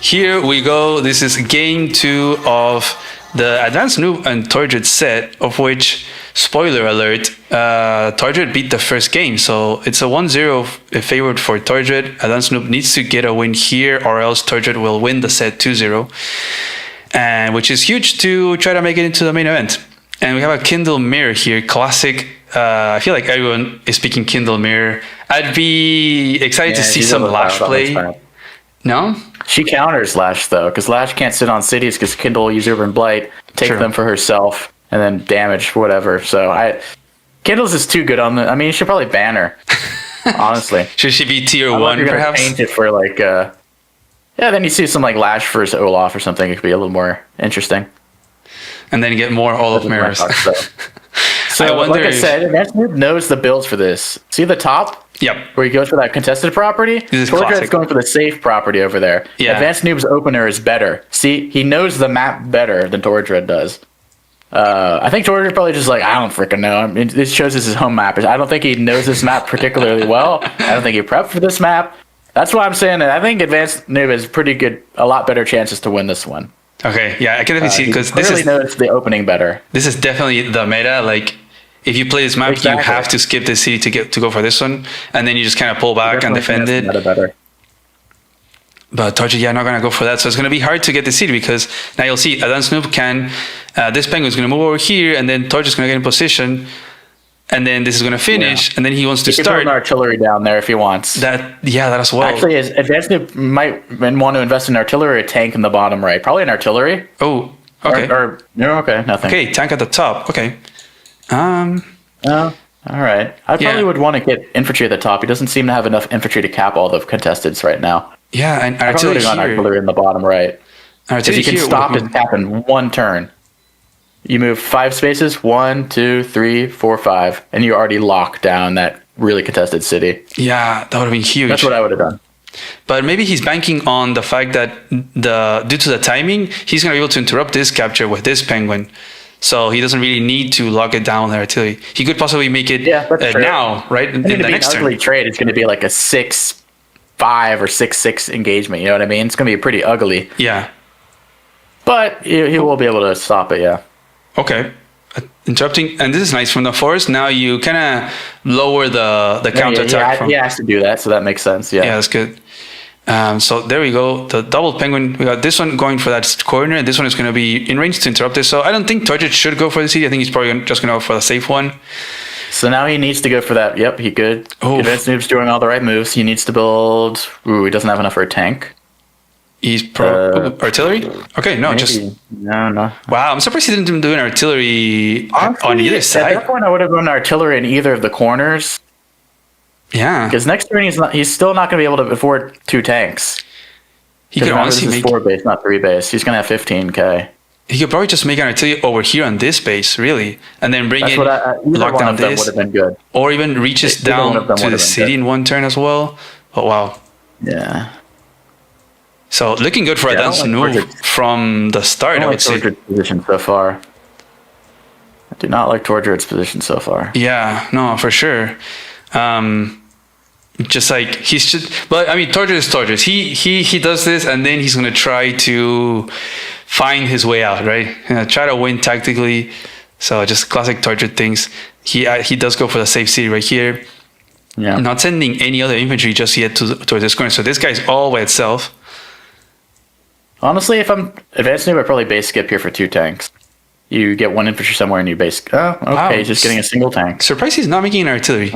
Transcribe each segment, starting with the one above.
here we go. This is game 2 of the AdvanceNoob and Tordread set, of which, spoiler alert, Tordread beat the first game. So it's a 1-0 favored for Tordread. AdvanceNoob needs to get a win here, or else Tordread will win the set 2-0. And which is huge to try to make it into the main event. And we have a Kindle Mirror here, classic. I feel like everyone is picking Kindle Mirror. I'd be excited to see some Lash play. No? She counters Lash, though, because Lash can't sit on cities because Kindle will use Urban Blight, take them for herself, and then damage whatever. So Kindle's is too good on the... I mean, you should probably ban her, honestly. Should she be tier 1, perhaps? Change it for, like... yeah, then you see some, like, Lash versus Olaf or something. It could be a little more interesting. And then you get more Olaf mirrors. So, like I said, AdvanceNoob knows the builds for this. See the top? Yep. Where he goes for that contested property? Tordread's going for the safe property over there. Yeah. AdvanceNoob's opener is better. See, he knows the map better than Tordread does. I think Tordread probably just like, I don't freaking know. I mean, this shows us his home map. I don't think he knows this map particularly well. I don't think he prepped for this map. That's why I'm saying that I think AdvanceNoob has pretty good, a lot better chances to win this one. Okay, yeah, I can definitely see because this is knows the opening better. This is definitely the meta. Like, if you play this map, you have to skip this city to go for this one, and then you just kind of pull back and defend it. Better. But Tordread, yeah, not gonna go for that. So it's gonna be hard to get the city because now you'll see AdvanceNoob can. This penguin's gonna move over here, and then Tordread's gonna get in position. And then this is going to finish, and then he wants to start. He can put an artillery down there if he wants. That as well. Actually, AdvanceNoob might want to invest in artillery or tank in the bottom right. Probably an artillery. Oh, okay. Okay, nothing. Okay, tank at the top. Okay. Oh, all right. I probably would want to get infantry at the top. He doesn't seem to have enough infantry to cap all the contesteds right now. Yeah, and artillery here. Artillery in the bottom right. Because he can stop his cap in one turn. You move 5 spaces, 1, 2, 3, 4, 5, and you already lock down that really contested city. Yeah, that would have been huge. That's what I would have done. But maybe he's banking on the fact that due to the timing, he's going to be able to interrupt this capture with this penguin. So he doesn't really need to lock it down with artillery. He could possibly make it now, right? In the next turn. Ugly trade. It's going to be like a 6-5 or 6-6 engagement. You know what I mean? It's going to be pretty ugly. Yeah. But he will be able to stop it, yeah. Okay. Interrupting, and this is nice from the forest. Now you kind of lower the counter attack. He has to do that, so that makes sense. Yeah, that's good. So there we go. The double penguin. We got this one going for that corner, and this one is going to be in range to interrupt this. So I don't think Tordread should go for the city. I think he's probably just going to go for the safe one. So now he needs to go for that. Yep, he could. AdvanceNoob's doing all the right moves. He needs to build. Ooh, he doesn't have enough for a tank. He's artillery? Okay, no, maybe. No. Wow, I'm surprised he didn't do an artillery on either side. At that point, I would have done artillery in either of the corners. Yeah. Because next turn, he's still not going to be able to afford 2 tanks. He could honestly make 4 base, not 3 base. He's going to have 15k. He could probably just make an artillery over here on this base, really, and then bring in lock down this. Would have been good. Or even reaches down to the city in one turn as well. Oh wow. Yeah. So looking good for AdvanceNoob from the start, I would say. Tordread's position so far. I do not like Tordread's position so far. Yeah, no, for sure. Just like he's just, but I mean, Tordread is Tordread. He does this, and then he's gonna try to find his way out, right? Try to win tactically. So just classic Tordread things. He does go for the safe city right here. Yeah. Not sending any other infantry just yet towards this corner. So this guy's all by itself. Honestly, if I'm AdvanceNoob, I'd probably base skip here for 2 tanks. You get 1 infantry somewhere and you base... Oh, okay, wow. He's just getting a single tank. Surprised he's not making an artillery.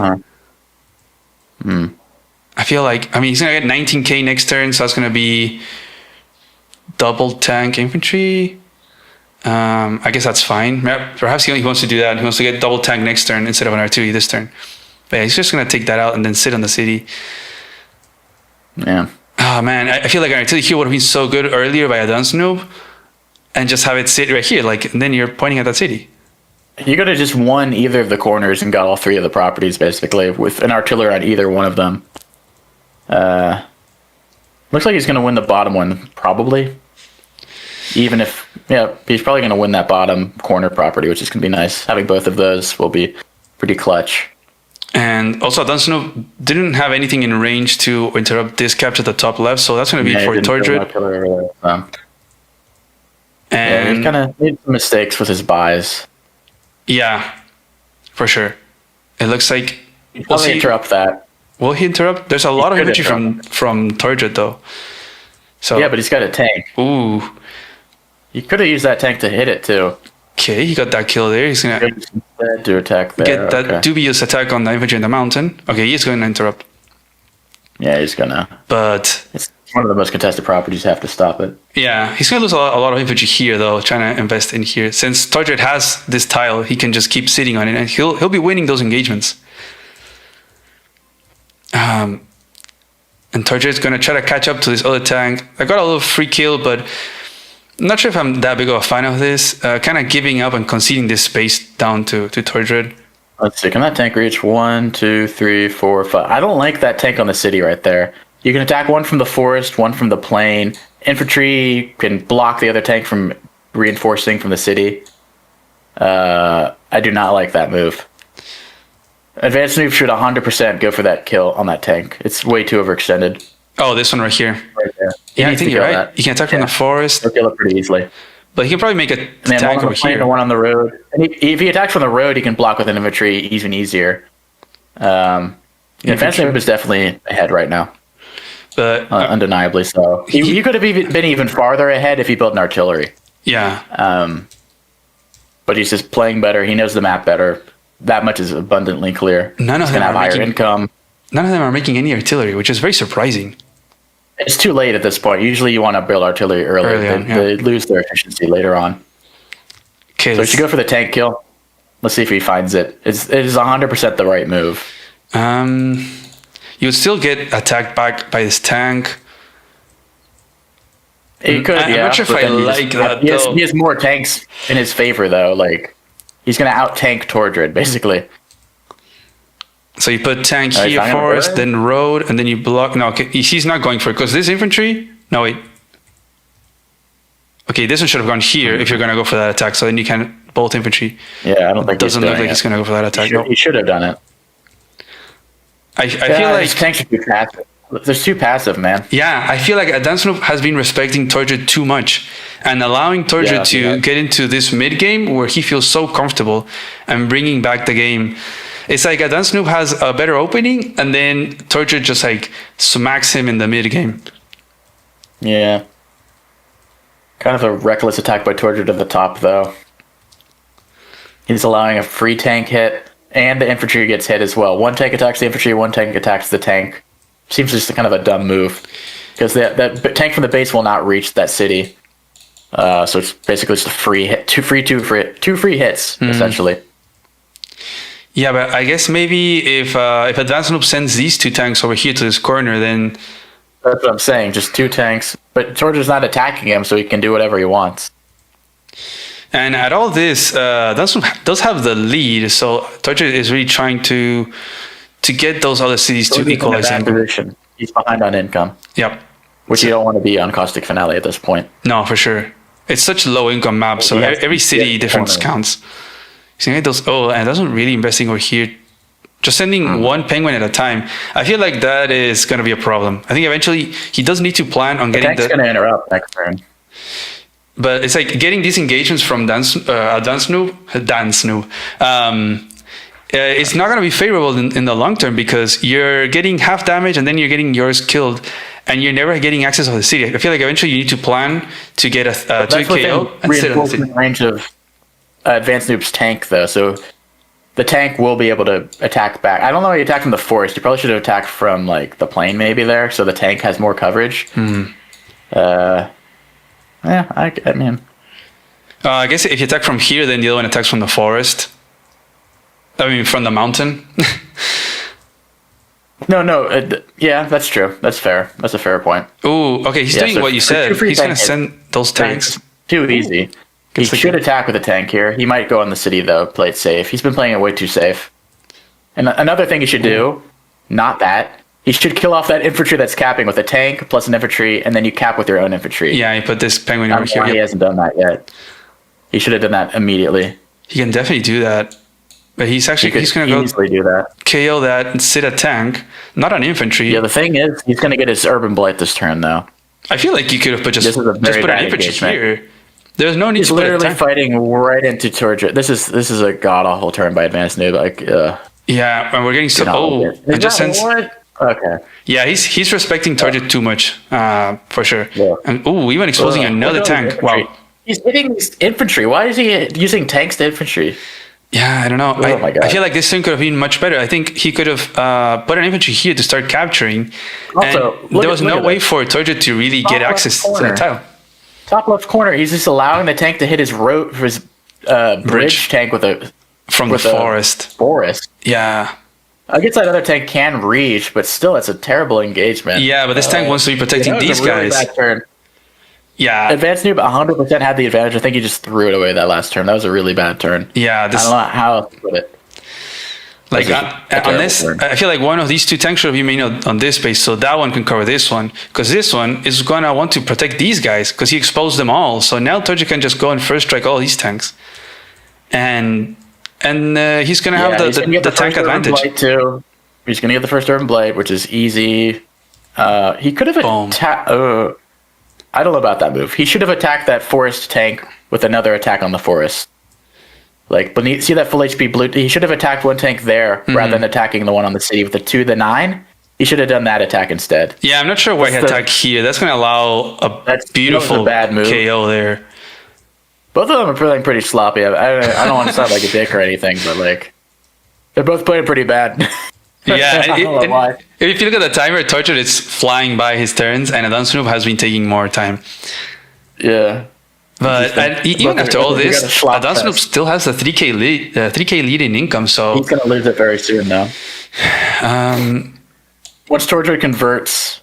I feel like... I mean, he's going to get 19k next turn, so that's going to be double tank infantry. I guess that's fine. Perhaps he wants to do that. He wants to get double tank next turn instead of an artillery this turn. But yeah, he's just going to take that out and then sit on the city. Yeah. Oh man, I feel like an artillery here would have been so good earlier by AdvanceNoob, and just have it sit right here, like, and then you're pointing at that city. You could have just won either of the corners and got all 3 of the properties, basically, with an artillery on either one of them. Looks like he's going to win the bottom one, probably. Even if, he's probably going to win that bottom corner property, which is going to be nice. Having both of those will be pretty clutch. And also, AdvanceNoob didn't have anything in range to interrupt this capture at the top left, so that's going to be for Tordread. And he kind of made some mistakes with his buys. Yeah, for sure. It looks like Will he interrupt that? Will he interrupt? There's a lot of infantry from Tordread though. So yeah, but he's got a tank. Ooh. He could have used that tank to hit it too. Okay, he got that kill there. He's gonna do attack there. Get that dubious attack on the infantry in the mountain. Okay, he's going to interrupt. Yeah, he's gonna. But it's one of the most contested properties. Have to stop it. Yeah, he's gonna lose a lot of infantry here though. Trying to invest in here, since Tordread has this tile, he can just keep sitting on it, and he'll be winning those engagements. And Tordread's gonna try to catch up to this other tank. I got a little free kill, but I'm not sure if I'm that big of a fan of this. Kind of giving up and conceding this space down to Tordread. Let's see, can that tank reach 1, 2, 3, 4, 5? I don't like that tank on the city right there. You can attack one from the forest, one from the plain. Infantry can block the other tank from reinforcing from the city. I do not like that move. AdvanceNoob should 100% go for that kill on that tank. It's way too overextended. Oh, this one right here. Right there. Yeah, I think you're right. That. You can attack from the forest. He'll kill it pretty easly. But he can probably make a tank over here. And one on the road. And if he attacks from the road, he can block with an infantry even easier. AdvanceNoob is definitely ahead right now. But undeniably so. He could have been even farther ahead if he built an artillery. Yeah. But he's just playing better. He knows the map better. That much is abundantly clear. He's going to have higher income. None of them are making any artillery, which is very surprising. It's too late at this point. Usually you want to build artillery earlier. They lose their efficiency later on. Okay, so we should go for the tank kill. Let's see if he finds it. It is 100% the right move. You would still get attacked back by this tank. He could, I'm not sure if I like that, though. He has more tanks in his favor, though. Like, he's going to out-tank Tordread, basically. So you put tank here, forest, then road, and then you block. No, okay, he's not going for it, because this infantry... No, wait. Okay, this one should have gone here if you're going to go for that attack, so then you can both infantry. Yeah, I don't think doesn't look like he's going to go for that attack. He should have done it. I feel like... tanks are too passive. They're too passive, man. Yeah, I feel like AdvanceNoob has been respecting Tordread too much and allowing Tordread to get into this mid-game where he feels so comfortable and bringing back the game. It's like AdvanceNoob has a better opening and then Tordread just like smacks him in the mid-game. Yeah. Kind of a reckless attack by Tordread at the top, though. He's allowing a free tank hit, and the infantry gets hit as well. One tank attacks the infantry, one tank attacks the tank. Seems just kind of a dumb move, because that tank from the base will not reach that city. So it's basically just a free hit, two free hits, essentially. Yeah, but I guess maybe if AdvanceNoob sends these two tanks over here to this corner, then... That's what I'm saying, just two tanks. But Tordread's not attacking him, so he can do whatever he wants. And at all this, AdvanceNoob does have the lead, so Tordread is really trying to get those other cities to equalize him. He's behind on income. Yep. Which you don't want to be on Caustic Finale at this point. No, for sure. It's such a low income map, so every city difference counts. So those, and that's not really investing over here. Just sending one penguin at a time. I feel like that is going to be a problem. I think eventually he does need to plan on getting the... going to interrupt next turn. But it's like getting these engagements from AdvanceNoob. It's not going to be favorable in the long term because you're getting half damage and then you're getting yours killed and you're never getting access to the city. I feel like eventually you need to plan to get a 2 KO and sit on the city. Range of AdvanceNoob's tank, though, so the tank will be able to attack back. I don't know how you attack from the forest. You probably should have attacked from like the plain maybe there, so the tank has more coverage. Yeah, I mean... I guess if you attack from here, then the other one attacks from the forest. I mean, from the mountain. Yeah, that's true. That's fair. That's a fair point. Ooh, okay, he's doing what you said. He's going to send those tanks. Too easy. He should attack with a tank here. He might go on the city, though, play it safe. He's been playing it way too safe. And another thing he should do, not that, he should kill off that infantry that's capping with a tank plus an infantry, and then you cap with your own infantry. Yeah, you put this penguin over here. He hasn't done that yet. He should have done that immediately. He can definitely do that. But he's going to go easily do that. KO that and sit a tank, not an infantry. Yeah, the thing is, he's going to get his Urban Blight this turn, though. I feel like you could have just put an infantry here. There's no need he's to put a literally tank. fighting right into Tordread. This is a god awful turn by AdvanceNoob. Like, yeah, and we're getting so. Oh, I just sensed. Okay. Yeah, he's respecting Tordread too much, for sure. Yeah. And even exposing another tank. Wow. He's hitting infantry. Why is he using tanks to infantry? Yeah, I don't know. Oh my God. I feel like this turn could have been much better. I think he could have put an infantry here to start capturing. Also, and there was no way for Tordread to really get access to that tile. Top left corner, he's just allowing the tank to hit his bridge tank with a forest. Yeah. I guess that other tank can reach, but still, it's a terrible engagement. Yeah, but this tank wants to be protecting these guys. Bad turn. Yeah. AdvanceNoob 100% had the advantage. I think he just threw it away that last turn. That was a really bad turn. Yeah. I don't know how else to put it. Like on this, I feel like one of these two tanks should be made on this base, so that one can cover this one, because this one is gonna want to protect these guys, because he exposed them all. So now Tordread can just go and first strike all these tanks, and he's gonna have the tank advantage. Too. He's gonna get the first Urban Blight, which is easy. He could have attacked. I don't know about that move. He should have attacked that forest tank with another attack on the forest. Like, beneath, see that full HP blue? He should have attacked one tank there rather than attacking the one on the city with the 2 the 9. He should have done that attack instead. Yeah, I'm not sure why he attacked here. That's going to allow a beautiful bad move. KO there. Both of them are playing pretty sloppy. I don't want to sound like a dick or anything, but like, they're both playing pretty bad. Yeah, if you look at the timer, Tordread is flying by his turns, and AdvanceNoob has been taking more time. Yeah. But even after all this, AdvanceNoob still has a 3K lead in income, so he's gonna lose it very soon now. Once Tordread converts,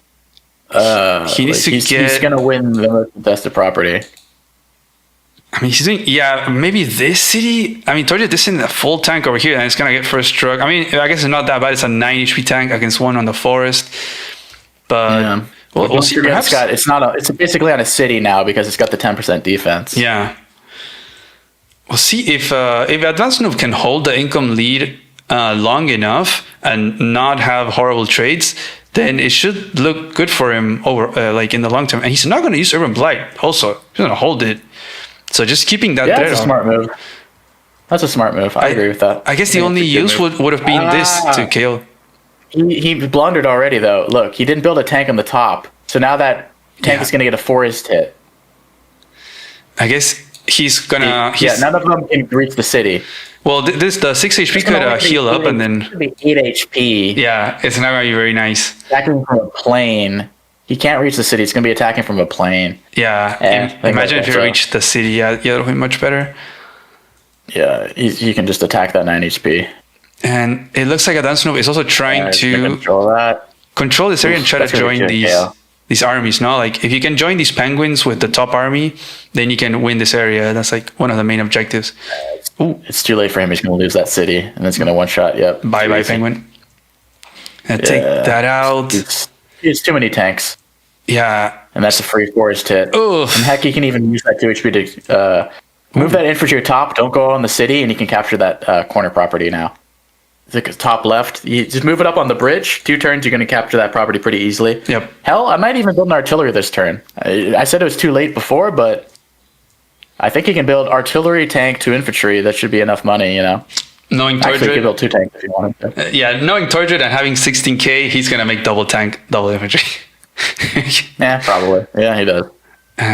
he's gonna win the most contested property. I mean, he's doing, maybe this city. I mean, Tordread is in a full tank over here, and it's gonna get first struck. I mean, I guess it's not that bad. It's a 9 HP tank against one on the forest, but. Yeah. We'll see. Perhaps it's basically on a city now because it's got the 10% defense. Yeah. We'll see if AdvanceNoob can hold the income lead long enough and not have horrible trades, then it should look good for him over like in the long term. And he's not going to use Urban Blight. Also, he's going to hold it. So just keeping that. Yeah, that's a smart move. That's a smart move. I agree with that. I guess the only use would have been this to KO. He blundered already, though. Look, he didn't build a tank on the top. So now that tank is going to get a forest hit. I guess he's going to... none of them can reach the city. Well, the 6 HP could heal up and then... It's going to be 8 HP. Yeah, it's not going to be very nice. Attacking from a plane. He can't reach the city. It's going to be attacking from a plane. Yeah, imagine if he reached the city. Yeah, that would be much better. Yeah, he can just attack that 9 HP. And it looks like AdvanceNoob is also trying to control this area and try to join these armies. No, like if you can join these penguins with the top army, then you can win this area. That's like one of the main objectives. It's too late for him. He's going to lose that city, and it's going to one shot. Yep. Bye, penguin. And take that out. It's too many tanks. Yeah. And that's a free forest hit. Oof. And heck, he can even use that 2 HP to move that infantry top. Don't go on the city, and you can capture that corner property now. Top left, you just move it up on the bridge. 2 turns, you're going to capture that property pretty easily. Yep. Hell, I might even build an artillery this turn. I said it was too late before, but I think he can build artillery, tank, 2 infantry. That should be enough money, you know. Knowing Tordread, actually, he could build 2 tanks if you want him to. Knowing Tordread and having 16k, he's going to make double tank, double infantry. Yeah, probably. Yeah, he does.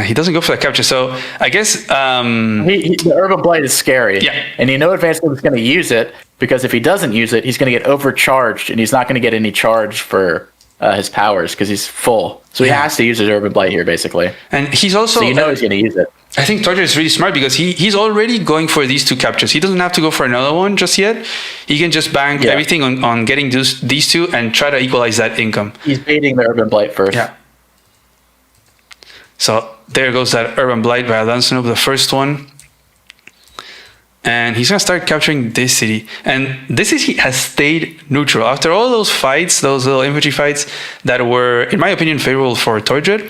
He doesn't go for that capture, so I guess the Urban Blight is scary. Yeah, and you know AdvanceNoob is going to use it because if he doesn't use it, he's going to get overcharged, and he's not going to get any charge for his powers because he's full. So he has to use his Urban Blight here, basically. And he's also he's going to use it. I think Tordread is really smart because he's already going for these 2 captures. He doesn't have to go for another one just yet. He can just bank everything on getting these 2 and try to equalize that income. He's baiting the Urban Blight first. Yeah. So there goes that Urban Blight by AdvanceNoob, the first one. And he's going to start capturing this city. And this city has stayed neutral. After all those fights, those little infantry fights that were, in my opinion, favorable for Tordread,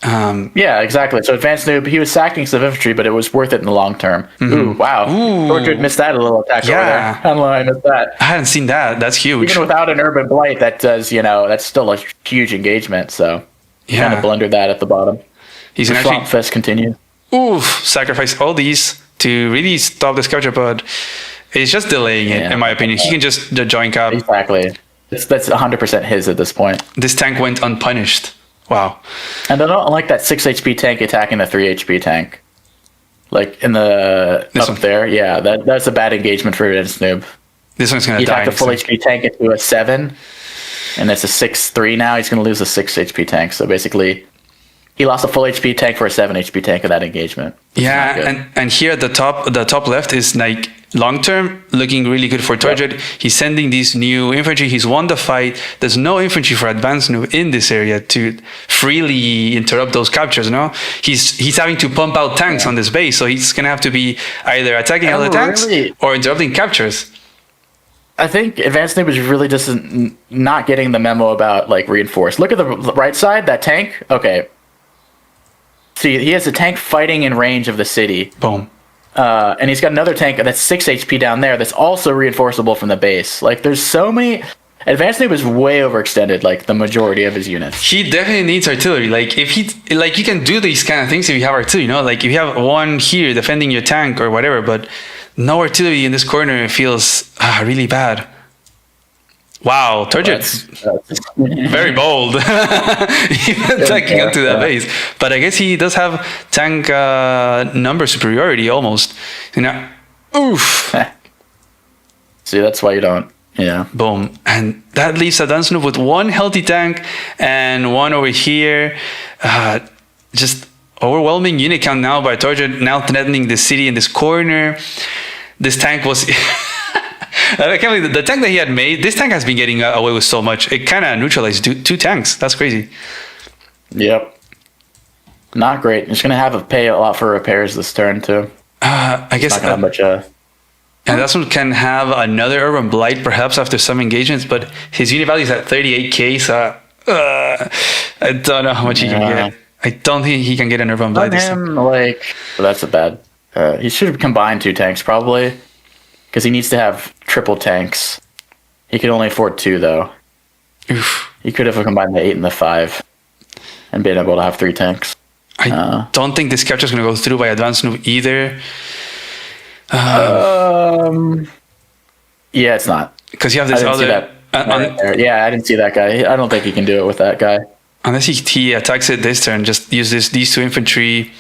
Yeah, exactly. So Advanced Noob, he was sacking some infantry, but it was worth it in the long term. Ooh, wow. Tordread missed that a little attack over there. I don't know how I missed that. I hadn't seen that. That's huge. Even without an Urban Blight, that does, that's still a huge engagement. So kind of blundered that at the bottom. He's the going to actually Fest continue. Sacrifice all these to really stop this capture, but it's just delaying it, in my opinion. He can just join cap. Exactly. That's 100% his at this point. This tank went unpunished. Wow. And I don't like that 6 HP tank attacking the 3 HP tank. Like in the up there. Yeah, that's a bad engagement for AdvanceNoob. This one's going to die. He attacked the full HP tank into a 7, and it's a 6-3 now. He's going to lose a 6 HP tank. So basically, he lost a full HP tank for a 7 HP tank in that engagement. Yeah, and here at the top left is like long term looking really good for Tordread. Yep. He's sending these new infantry. He's won the fight. There's no infantry for AdvanceNoob in this area to freely interrupt those captures. No, he's having to pump out tanks on this base, so he's gonna have to be either attacking other tanks or interrupting captures. I think AdvanceNoob is really just not getting the memo about like reinforced. Look at the right side, that tank. Okay. See, he has a tank fighting in range of the city. Boom. And he's got another tank that's 6 HP down there that's also reinforceable from the base. Like, there's so many... AdvanceNoob is way overextended, like, the majority of his units. He definitely needs artillery. Like, if he... Like, you can do these kind of things if you have artillery, Like, if you have one here defending your tank or whatever, but no artillery in this corner feels really bad. Wow, Tordread's very bold. Even attacking up to that base. But I guess he does have tank number superiority almost. Oof. See, that's why you don't. Yeah. Boom. And that leaves AdvanceNoob with one healthy tank and one over here. Just overwhelming unit count now by Tordread, now threatening the city in this corner. This tank was... I can't believe the tank that he had made. This tank has been getting away with so much. It kind of neutralized two tanks. That's crazy. Yep. Not great. He's gonna have to pay a lot for repairs this turn too. I guess. Not much. And that's one can have another Urban Blight perhaps after some engagements, but his unit value is at 38k. So I don't know how much he can get. I don't think he can get an Urban Blight. That's a bad. He should have combined 2 tanks probably. Because he needs to have triple tanks. He could only afford 2, though. Oof. He could have combined the 8 and the 5 and been able to have 3 tanks. I don't think this capture is going to go through by AdvanceNoob either. Yeah, it's not. Because you have this other... Yeah, I didn't see that guy. I don't think he can do it with that guy. Unless he attacks it this turn, just use these 2 infantry.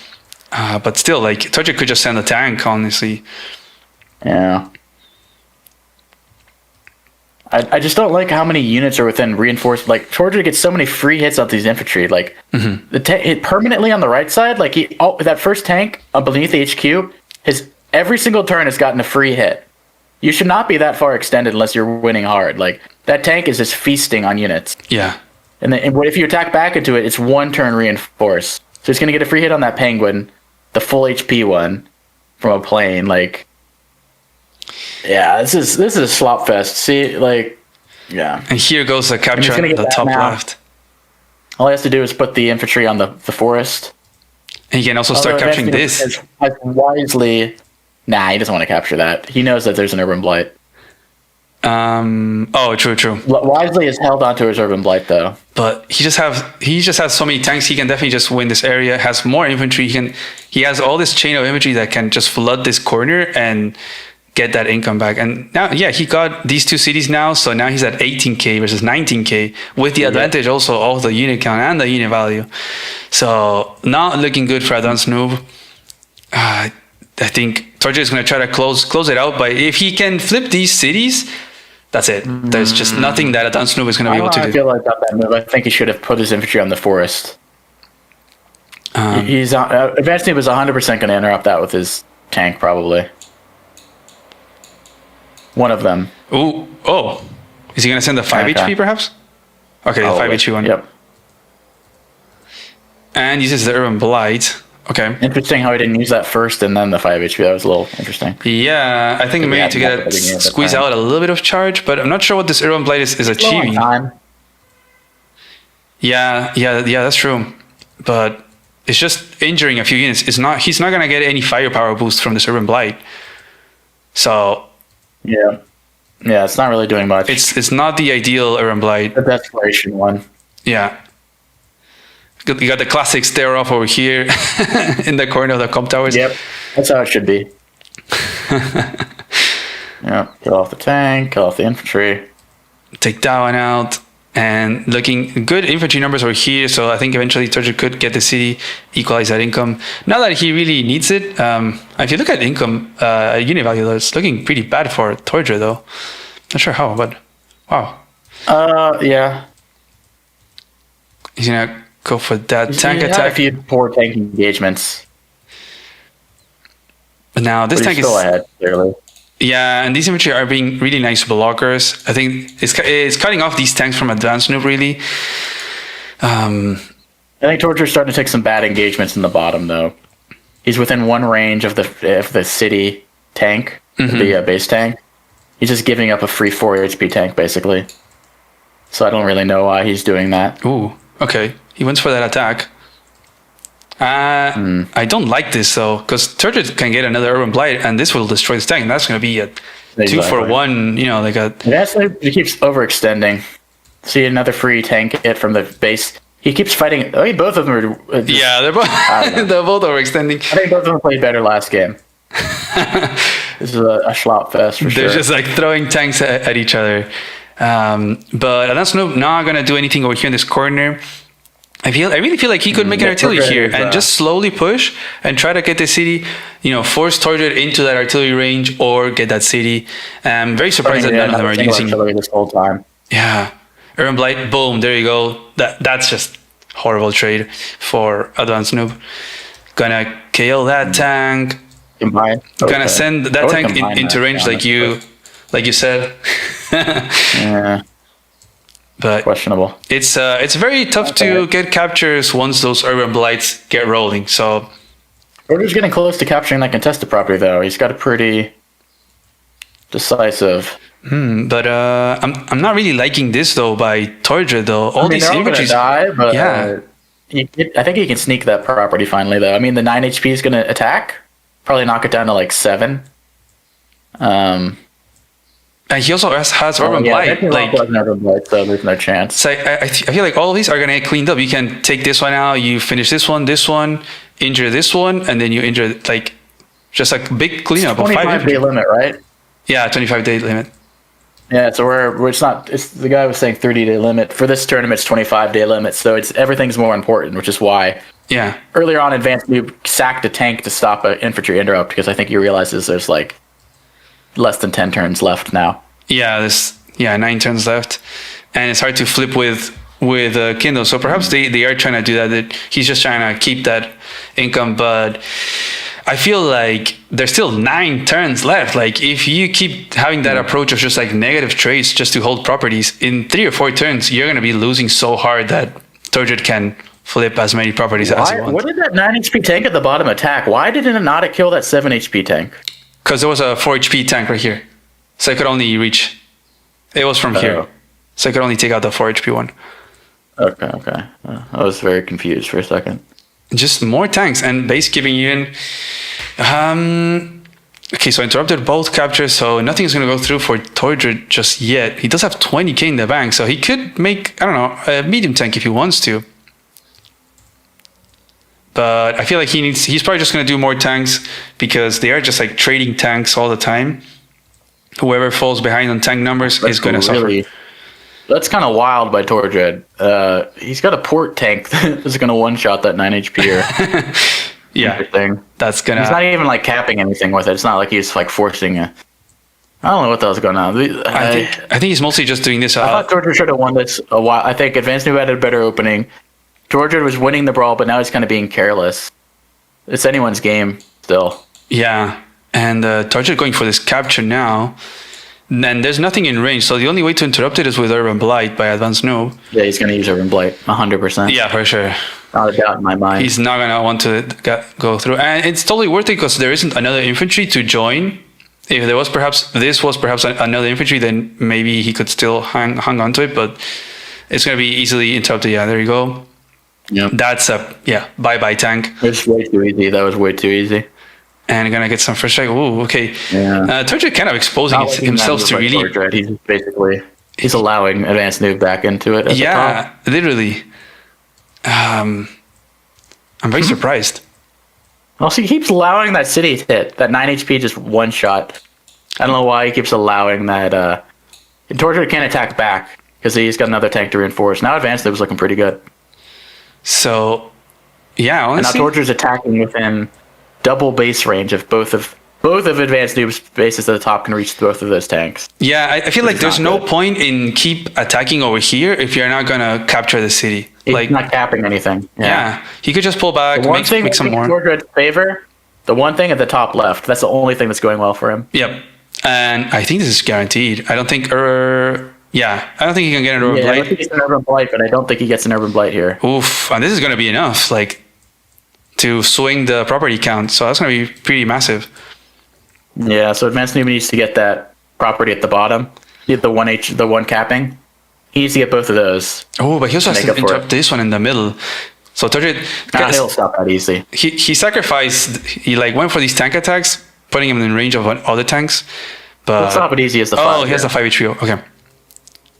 But still, like, Tordread could just send a tank, honestly. Yeah. I just don't like how many units are within reinforced. Like, Tordread gets so many free hits on these infantry. Like, hit permanently on the right side. Like, that first tank beneath the HQ, every single turn has gotten a free hit. You should not be that far extended unless you're winning hard. Like, that tank is just feasting on units. Yeah. And if you attack back into it, it's 1 turn reinforced. So it's going to get a free hit on that penguin, the full HP one, from a plane. Like... Yeah, this is a slop fest. See, like, yeah. And here goes the capture at the top left. All he has to do is put the infantry on the forest. And he can also start capturing this. Has wisely... Nah, he doesn't want to capture that. He knows that there's an Urban Blight. True. Wisely has held onto his Urban Blight, though. But he just has so many tanks. He can definitely just win this area. Has more infantry. He has all this chain of infantry that can just flood this corner and get that income back. And now, he got these 2 cities now. So now he's at 18k versus 19k with the advantage also of the unit count and the unit value. So not looking good for AdvanceNoob. I think Tordread is going to try to close it out. But if he can flip these cities, that's it. There's just nothing that AdvanceNoob is going to be able to do. I feel like that move. I think he should have put his infantry on the forest. AdvanceNoob is 100% going to interrupt that with his tank, probably. One of them. Is he going to send the 5 HP perhaps? Okay, the 5 HP one. Yep. And uses the Urban Blight. Okay. Interesting how he didn't use that first and then the 5 HP. That was a little interesting. Yeah, I think maybe to squeeze out a little bit of charge, but I'm not sure what this Urban Blight is achieving. Time. Yeah, that's true. But it's just injuring a few units. He's not going to get any firepower boost from this Urban Blight. So yeah, it's not really doing much. It's not the ideal Urban Blight. The desperation one. Yeah. You got the classic stare off over here in the corner of the comp towers. Yep, that's how it should be. Yeah, kill off the tank, kill off the infantry. Take that one out. And looking good infantry numbers over here. So I think eventually Tordread could get the city, equalize that income. Not that he really needs it. If you look at income, unit value, it's looking pretty bad for Tordread though. Not sure how, but wow. Yeah. He's gonna go for that tank He had attack. a few poor tank engagements. But now this But tank he's still is ahead, clearly. yeah, and these infantry are being really nice blockers. I think it's cutting off these tanks from AdvanceNoob really. I think Tordread's starting to take some bad engagements in the bottom, though. He's within one range of the city tank, the base tank. He's just giving up a free 4 HP tank, basically. So I don't really know why he's doing that. Ooh, okay. He went for that attack. I don't like this though, because Tordread can get another Urban Blight, and this will destroy this tank. And that's going to be a 2-for-1. You know, like a. He keeps overextending. See another free tank hit from the base. He keeps fighting. I mean, both of them are. Yeah, they're both they're both overextending. I think both of them played better last game. This is a schlop fest for sure. They're just like throwing tanks at each other. But AdvanceNoob not going to do anything over here in this corner. I really feel like he could make an artillery here and just slowly push and try to get the city, force Tordread into that artillery range or get that city. I'm very surprised that none of them are using artillery this whole time. Yeah, Urban Blight, boom, there you go. That's just horrible trade for AdvanceNoob. Gonna KO that tank. Gonna send that tank into range like you said. Yeah. But questionable. It's very tough to get captures once those Urban Blights get rolling. So Tordread's getting close to capturing that contested property, though. He's got a pretty decisive. But I'm not really liking this though by Tordread though. All these infantry die, but yeah. I think he can sneak that property finally, though. I mean, the 9 HP is going to attack, probably knock it down to like 7. And he also has Urban Blight. Urban Blight, so there's no chance. So I feel like all of these are going to get cleaned up. You can take this one out, you finish this one, injure this one, and then you injure just like big cleanup of 5 25-day limit, right? Yeah, 25-day limit. Yeah, so it's not. It's the guy was saying 30-day limit for this tournament. It's 25-day limit, so everything's more important, which is why. Yeah. Earlier on, AdvanceNoob sacked a tank to stop an infantry interrupt because I think he realizes there's like less than 10 turns left now. Yeah, 9 turns left, and it's hard to flip with Kindle. So perhaps they are trying to do that. He's just trying to keep that income, but I feel like there's still 9 turns left. Like if you keep having that approach of just like negative trades just to hold properties, in 3 or 4 turns you're going to be losing so hard that Tordread can flip as many properties as he wants. What did that 9 HP tank at the bottom attack? Why did it not kill that 7 HP tank? Because there was a 4 HP tank right here. So I could only reach. It was from here. So I could only take out the 4 HP one. Okay. I was very confused for a second. Just more tanks and base giving you in. Okay, so I interrupted both captures, so nothing's going to go through for Tordread just yet. He does have 20k in the bank, so he could make, I don't know, a medium tank if he wants to. But I feel like he's probably just going to do more tanks because they are just like trading tanks all the time. Whoever falls behind on tank numbers is going to suffer. That's kind of wild by Tordread. He's got a port tank that's going to one-shot that 9 HP. Yeah, that's going to... He's not even like capping anything with it. It's not like he's like forcing I don't know what the hell's going on. I think he's mostly just doing this. I thought Tordread should have won this a while. I think AdvanceNoob had a better opening. Tordread was winning the brawl, but now he's kind of being careless. It's anyone's game still. Yeah, and Tordread going for this capture now. And there's nothing in range, so the only way to interrupt it is with Urban Blight by AdvanceNoob. Yeah, he's going to use Urban Blight, 100%. Yeah, for sure. Not a doubt in my mind. He's not going to want to go through. And it's totally worth it because there isn't another infantry to join. If there was perhaps another infantry, then maybe he could still hang on to it, but it's going to be easily interrupted. Yeah, there you go. Yep. That's a bye tank. It's way too easy. That was way too easy. And gonna get some first strike. Ooh, okay. Yeah. Tordread kind of exposing himself to really. Tordread. He's basically allowing AdvanceNoob back into it. Literally. I'm very surprised. Also, he keeps allowing that city to hit. That 9 HP just one shot. I don't know why he keeps allowing that. Tordread can't attack back because he's got another tank to reinforce. Now AdvanceNoob is looking pretty good. So, yeah, honestly. And now Tordread's attacking within double base range of both of AdvanceNoob's bases at the top can reach both of those tanks. Yeah, I feel like there's no point in keep attacking over here if you're not gonna capture the city. He's not capping anything. Yeah, he could just pull back, make some more. Tordread's favor, the one thing at the top left, that's the only thing that's going well for him. Yep, and I think this is guaranteed. I don't think I don't think he can get an Urban Blight. I don't think he's an Urban Blight, but I don't think he gets an Urban Blight here. Oof, and this is gonna be enough, to swing the property count. So that's gonna be pretty massive. Yeah, so AdvanceNoob needs to get that property at the bottom. Get the one capping. He needs to get both of those. Oh, but he also has to interrupt this one in the middle. So Tordread, he'll stop that easy. He sacrificed. He went for these tank attacks, putting him in range of other tanks. But he'll stop it easy as the 5. Oh, he has a 5 trio. Okay.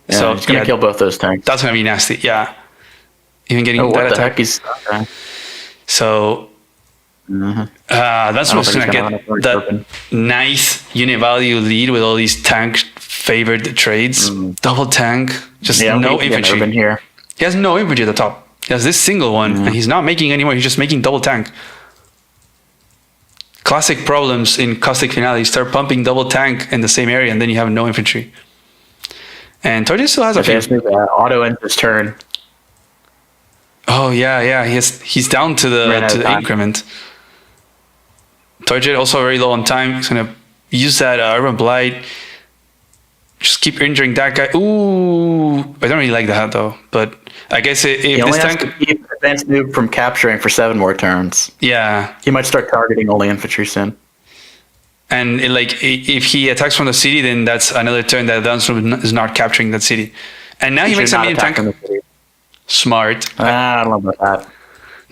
Yeah, so he's gonna kill both those tanks. That's gonna be nasty. Yeah. Even getting what that the attack. Heck he's okay. So. That's what's gonna get that nice unit value lead with all these tank favored trades. Double tank, just no infantry. Here. He has no infantry at the top. He has this single one, and he's not making any more. He's just making double tank. Classic problems in Caustic Finale. You start pumping double tank in the same area, and then you have no infantry. And Tordread still has a few. Auto ends his turn. Oh yeah. He's down to the increment. Tordread also very low on time. He's gonna use that Urban Blight. Just keep injuring that guy. Ooh, I don't really like that though. But I guess if this tank has to keep AdvanceNoob from capturing for 7 more turns. Yeah, he might start targeting only infantry soon. And if he attacks from the city, then that's another turn that AdvanceNoob is not capturing that city. And now he makes a medium tank. Smart. I don't know about that.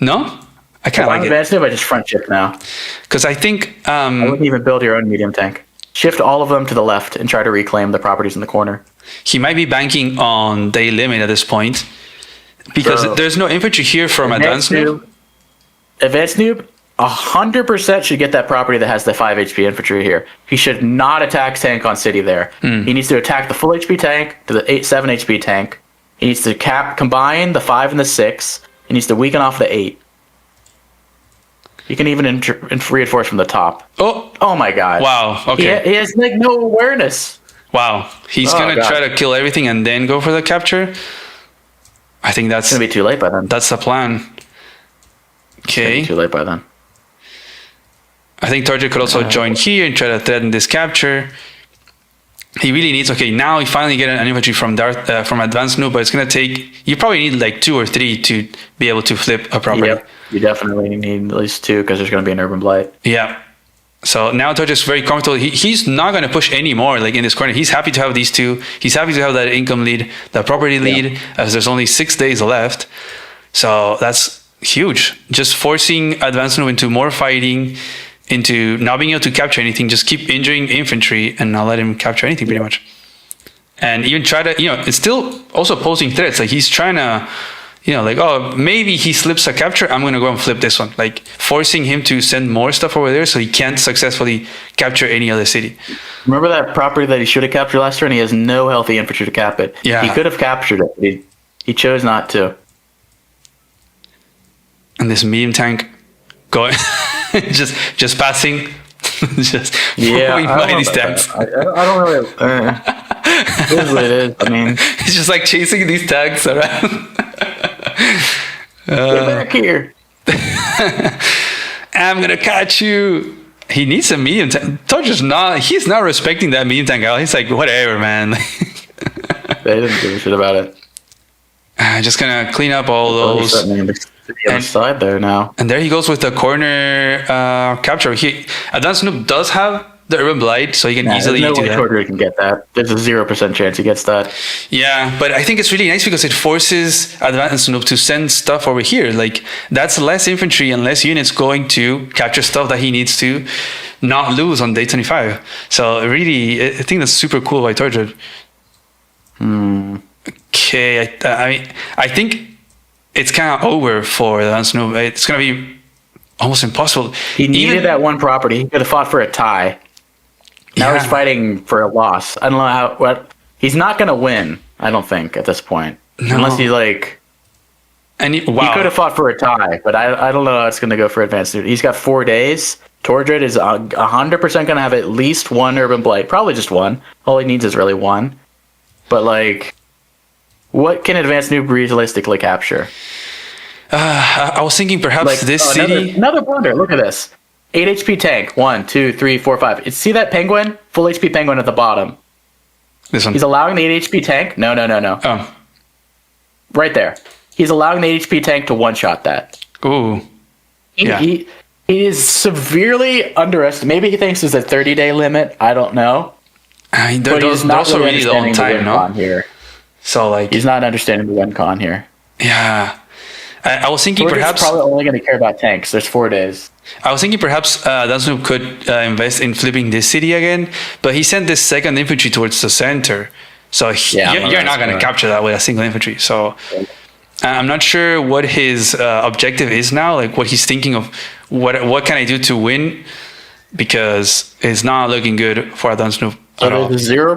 No? I kind of like it. AdvanceNoob, I just front shift now. Because I think... I wouldn't even build your own medium tank. Shift all of them to the left and try to reclaim the properties in the corner. He might be banking on day limit at this point. Because there's no infantry here from AdvanceNoob. AdvanceNoob 100% should get that property that has the 5 HP infantry here. He should not attack tank on city there. He needs to attack the full HP tank to the 7 HP tank. He needs to combine the 5 and the 6. He needs to weaken off the 8. You can even reinforce from the top. Oh my god. Wow, okay. He has no awareness. Wow. He's going to try to kill everything and then go for the capture? I think that's... It's going to be too late by then. That's the plan. Okay. It's too late by then. I think Tordread could also join here and try to threaten this capture. He really needs... Okay, now he finally get an infantry from AdvanceNoob, but it's going to take... You probably need 2 or 3 to be able to flip a property. Yep. You definitely need at least 2 because there's going to be an Urban Blight. Yeah. So now Tordread's very comfortable. He's not going to push any more in this corner. He's happy to have these 2. He's happy to have that income lead, that property lead, as there's only 6 days left. So that's huge. Just forcing AdvanceNoob into more fighting, into not being able to capture anything, just keep injuring infantry and not let him capture anything pretty much. And even try to, it's still also posing threats. He's trying to, maybe he slips a capture, I'm going to go and flip this one. Forcing him to send more stuff over there so he can't successfully capture any other city. Remember that property that he should have captured last turn? He has no healthy infantry to cap it. Yeah. He could have captured it, but he chose not to. And this medium tank going, just passing, just throwing by these tanks. I don't really... it is what it is. I mean... It's just chasing these tanks around. Get back here. I'm gonna catch you. He needs a medium tank. He's not respecting that medium tank out. He's whatever, man. They didn't give a shit about it. Just gonna clean up all those. On the side there now. And there he goes with the corner capture. AdvanceNoob does have the Urban Blight, so he can easily there's no do way that. Tordread can get that. There's a 0% chance he gets that. Yeah, but I think it's really nice because it forces AdvanceNoob to send stuff over here. Like, that's less infantry and less units going to capture stuff that he needs to not lose on day 25. So really, I think that's super cool by Tordread. Okay, I think it's kind of over for AdvanceNoob. It's going to be almost impossible. He needed that one property. He could have fought for a tie. Now he's fighting for a loss. I don't know what. He's not going to win, I don't think, at this point. No. Unless he, like... And He could have fought for a tie, but I don't know how it's going to go for AdvanceNoob. He's got 4 days. Tordread is 100% going to have at least one Urban Blight. Probably just one. All he needs is really one. But, like, what can AdvanceNoob realistically capture? I was thinking perhaps this city. Another blunder. Look at this. 8 HP tank. 1, 2, 3, 4, 5. See that penguin? Full HP penguin at the bottom. This one. He's allowing the 8 HP tank. No. Oh. Right there. He's allowing the 8 HP tank to one-shot that. Ooh. Yeah. He is severely underestimated. Maybe he thinks there's a 30-day limit. I don't know. I mean, But he's not also really long understanding time, the win no? con here. So, like, He's not understanding the win con here. yeah. I was thinking Tordread's perhaps probably only going to care about tanks. There's 4 days. AdvanceNoob could invest in flipping this city again, but he sent this second infantry towards the center. So you're not going to capture that with a single infantry. So I'm not sure what his objective is now, like what he's thinking of, what can I do to win, because it's not looking good for AdvanceNoob at all. There's 0%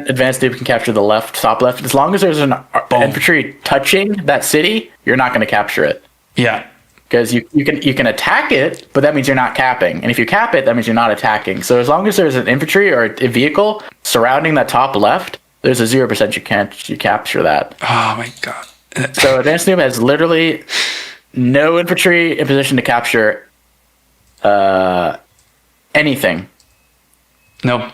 AdvanceNoob can capture the top left. As long as there's an infantry touching that city, you're not going to capture it. Yeah. Because you can attack it, but that means you're not capping. And if you cap it, that means you're not attacking. So as long as there's an infantry or a vehicle surrounding that top left, there's a 0% you capture that. Oh my god. So AdvanceNoob has literally no infantry in position to capture anything. No.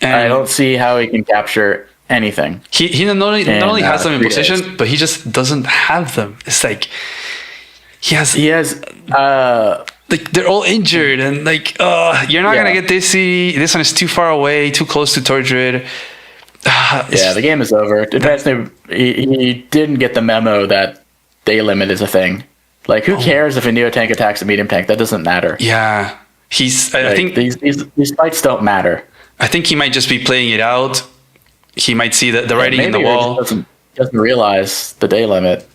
I don't see how he can capture anything. He not only has them in 3 possession, days. but he just doesn't have them. It's like he has like they're all injured, and like you're not gonna get this city. This one is too far away, too close to Tordread. The game is over. AdvanceNoob, he didn't get the memo that day limit is a thing. Like, who cares if a Neo tank attacks a medium tank? That doesn't matter. Yeah, I think these fights don't matter. I think he might just be playing it out. He might see the writing in the wall. Doesn't realize the day limit.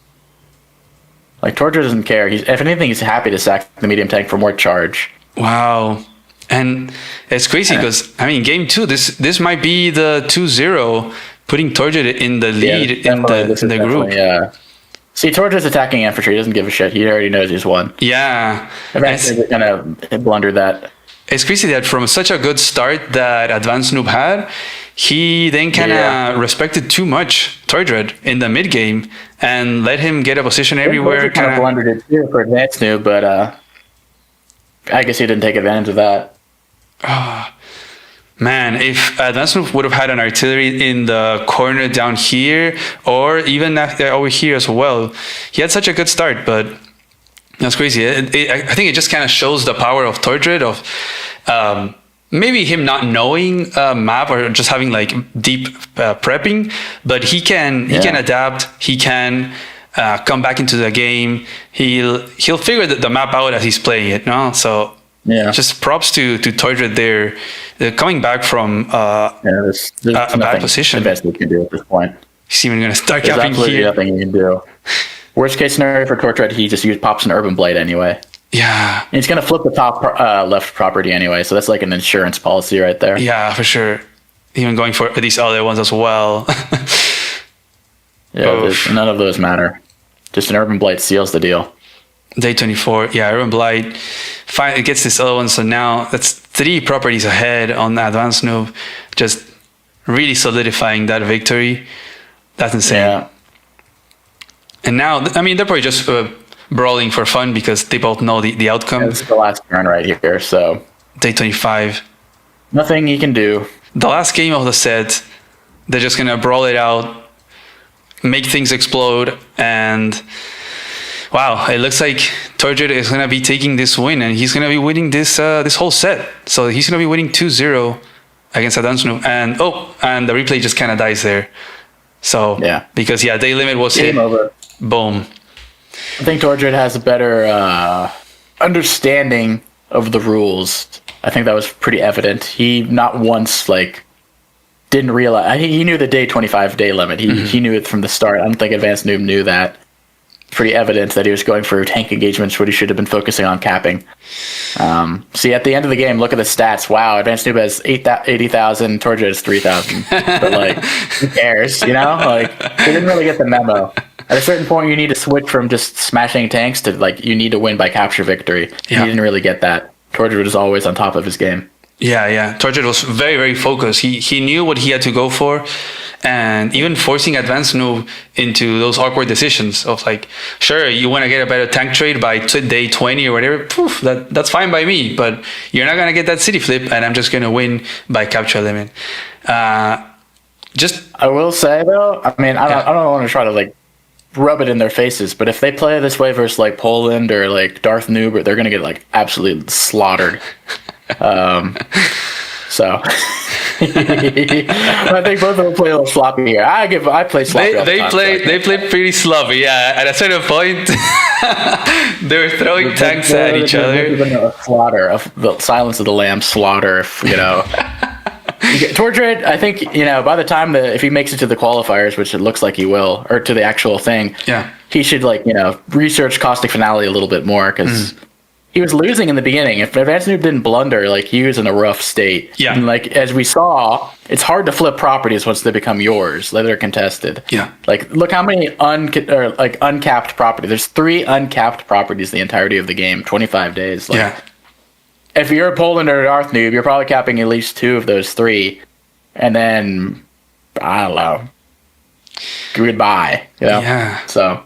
Like, Tordread doesn't care. If anything, he's happy to sack the medium tank for more charge. Wow. And it's crazy because, I mean, game 2, this might be the 2-0, putting Tordread in the lead in the group. Yeah. See, Tordread's attacking infantry. He doesn't give a shit. He already knows he's won. Yeah. Eventually, they're going to blunder that. It's crazy that from such a good start that AdvanceNoob had, he then kind of respected too much Tordread in the mid game and let him get a position everywhere. Kind of blundered it too for AdvanceNoob, but I guess he didn't take advantage of that. Man, if AdvanceNoob would have had an artillery in the corner down here, or even over here as well, he had such a good start, but that's crazy. I think it just kind of shows the power of Tordread, of maybe him not knowing a map or just having like deep prepping, but he can adapt. He can come back into the game. He'll figure the map out as he's playing it. No, so just props to Tordread there. They're coming back from there's a bad position. The best we can do at this point. He's even going to start There's capping absolutely here. nothing you can do. Worst case scenario for Tordread, he just pops an Urban Blade anyway. Yeah. And he's going to flip the top left property anyway, so that's like an insurance policy right there. Yeah, for sure. Even going for these other ones as well. None of those matter. Just an Urban Blade seals the deal. Day 24, yeah, Urban Blight finally gets this other one, so now that's 3 properties ahead on AdvanceNoob, just really solidifying that victory. That's insane. Yeah. And now, I mean, they're probably just brawling for fun because they both know the outcome. This is the last turn right here, so Day 25. nothing he can do. The last game of the set, they're just going to brawl it out, make things explode, and wow, it looks like Tordread is going to be taking this win, and he's going to be winning this this whole set. So he's going to be winning 2-0 against AdvanceNoob. And and the replay just kind of dies there. So because day limit was hit. Over. Boom. I think Tordread has a better understanding of the rules. I think that was pretty evident. He not once didn't realize. I think he knew the day 25 day limit. He knew it from the start. I don't think AdvanceNoob knew that. Pretty evident that he was going for tank engagements when he should have been focusing on capping. See, at the end of the game, look at the stats. Wow, AdvanceNoob has 80,000, Tordread has 3,000. But who cares? You know, they didn't really get the memo. At a certain point, you need to switch from just smashing tanks to you need to win by capture victory. Yeah. He didn't really get that. Tordread was always on top of his game. Yeah. Tordread was very, very focused. He knew what he had to go for, and even forcing AdvanceNoob into those awkward decisions of sure, you want to get a better tank trade by day 20 or whatever. Poof, that's fine by me, but you're not gonna get that city flip, and I'm just gonna win by capture limit. I will say though, I mean, I don't want to try to rub it in their faces, but if they play this way versus Poland or Darth Noob, they're gonna get absolutely slaughtered. So I think both of them play a little sloppy here. I play sloppy. They play pretty sloppy. Yeah, at a certain point, they were throwing tanks at each other. Even a slaughter of the Silence of the Lambs slaughter. Tordread, I think by the time if he makes it to the qualifiers, which it looks like he will, or to the actual thing, he should research Caustic Finale a little bit more because. He was losing in the beginning. If AdvanceNoob didn't blunder, he was in a rough state. Yeah. And as we saw, it's hard to flip properties once they become yours, they're contested. Yeah. Look how many uncapped properties. There's 3 uncapped properties the entirety of the game, 25 days. If you're a Poland or a Darth Noob, you're probably capping at least 2 of those 3. And then, I don't know, goodbye. Yeah. So,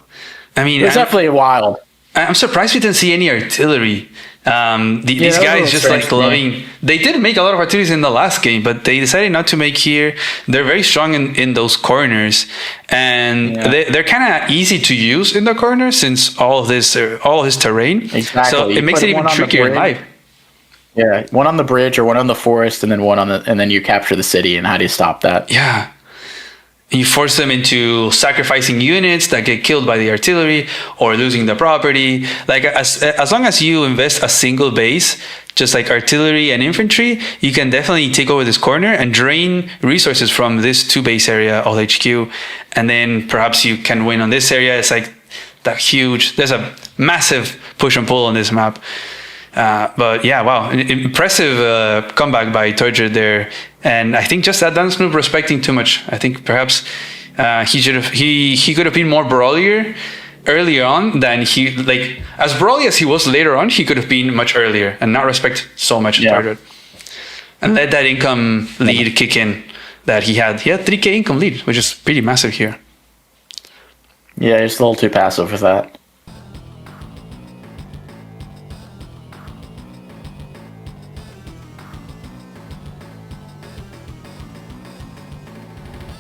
I mean, it's definitely wild. I'm surprised we didn't see any artillery. These guys just loving. They did make a lot of artillery in the last game, but they decided not to make here. They're very strong in those corners, and they're kind of easy to use in the corners since all his terrain. Exactly. So it makes it even trickier in live. Yeah, one on the bridge or one on the forest, and then and then you capture the city. And how do you stop that? Yeah. You force them into sacrificing units that get killed by the artillery or losing the property. As long as you invest a single base, just like artillery and infantry, you can definitely take over this corner and drain resources from this 2-base area of HQ. And then perhaps you can win on this area. It's that huge. There's a massive push and pull on this map. But yeah, wow, impressive comeback by Tordread there, and I think just AdvanceNoob respecting too much. I think perhaps he could have been more brawlier earlier on than as brawly as he was later on. He could have been much earlier and not respect so much Tordread, and let that income lead kick in that he had. He had 3K income lead, which is pretty massive here. Yeah, he's a little too passive with that.